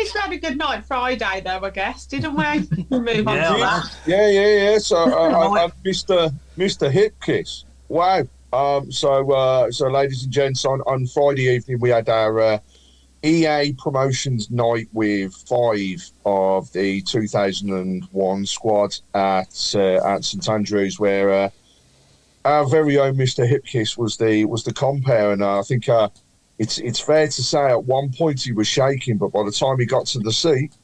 least we had a good night Friday, though, I guess, didn't we? We move on to that. Yeah. So I Mr. Hip Kiss. Wow. So ladies and gents, on Friday evening we had our EA promotions night with 5 of the 2001 squad at St Andrews, where our very own Mr. Hipkiss was the compere, and I think it's fair to say at one point he was shaking, but by the time he got to the seat,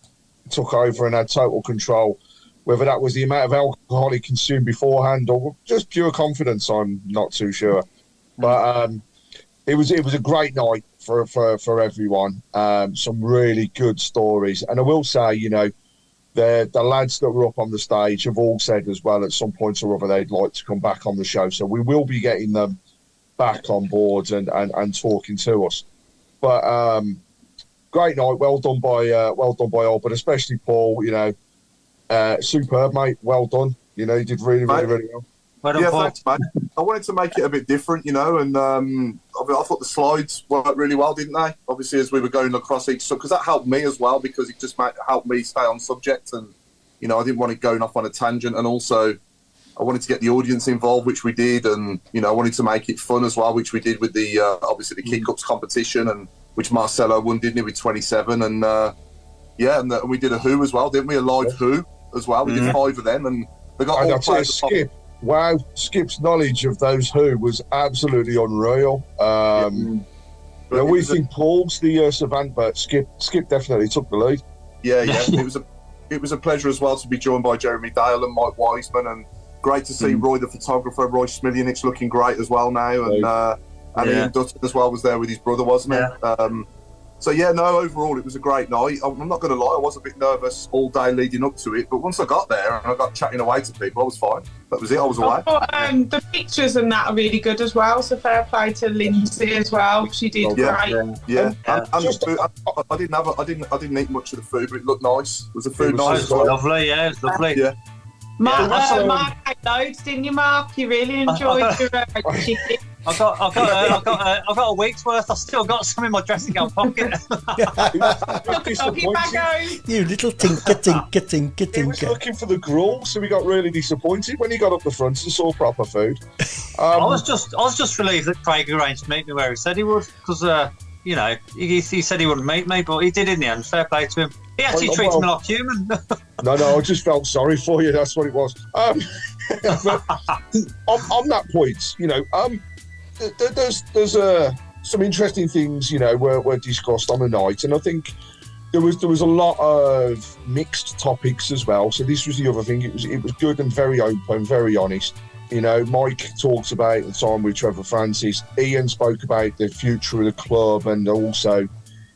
he took over and had total control. Whether that was the amount of alcohol he consumed beforehand or just pure confidence, I'm not too sure. But it was a great night for everyone. Some really good stories, and I will say, you know, the lads that were up on the stage have all said as well at some point or other they'd like to come back on the show. So we will be getting them back on board and talking to us. But great night, well done by all, but especially Paul. You know, superb, mate. Well done. You know, you did really well. Yeah, thanks, mate. I wanted to make it a bit different, you know, and I thought the slides worked really well, didn't they? Obviously, as we were going across each, because that helped me as well, because it just helped me stay on subject, and you know, I didn't want it going off on a tangent, and also I wanted to get the audience involved, which we did, and you know, I wanted to make it fun as well, which we did with the obviously the kick-ups competition, and which Marcelo won, didn't he, with 27, and and we did a Who as well, didn't we? A live Who as well. We did 5 of them, and they got all players. Skip. Wow, Skip's knowledge of those Who was absolutely unreal. We think Paul's the savant, but Skip definitely took the lead. Yeah. It was a pleasure as well to be joined by Jeremy Dale and Mike Wiseman, and great to see Roy the photographer, Roy Smiljanich, looking great as well now, and Ian Dutton as well was there with his brother, wasn't he? So overall it was a great night. I'm not going to lie, I was a bit nervous all day leading up to it, but once I got there and I got chatting away to people, I was fine. That was it. I was away. The pictures and that are really good as well. So fair play to Lindsay as well. She did great. Yeah. And the food, I didn't eat much of the food, but it looked nice. Was the food nice? It was lovely. Yeah, it was lovely. Yeah. Mark had loads, didn't you, Mark? You really enjoyed your chicken. I got a week's worth. I've still got some in my dressing gown pocket. You little tinker. He was looking for the gruel, so we got really disappointed when he got up the front and saw proper food. I was just relieved that Craig arranged to meet me where he said he would, because you know, he said he wouldn't meet me, but he did in the end. Fair play to him. He actually treated me like human. No, I just felt sorry for you. That's what it was. But on that point, you know, there's some interesting things, you know, were discussed on the night, and I think there was a lot of mixed topics as well. So this was the other thing. It was good and very open, very honest. You know, Mike talked about the time with Trevor Francis. Ian spoke about the future of the club and also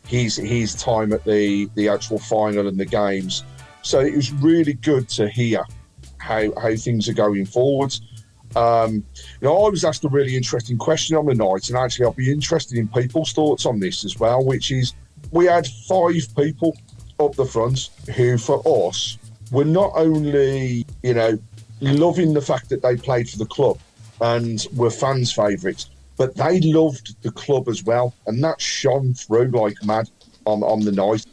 his time at the actual final and the games. So it was really good to hear how things are going forward. You know, I was asked a really interesting question on the night, and actually I'll be interested in people's thoughts on this as well, which is we had 5 people up the front who, for us, were not only, you know, loving the fact that they played for the club and were fans' favourites, but they loved the club as well, and that shone through like mad on the night.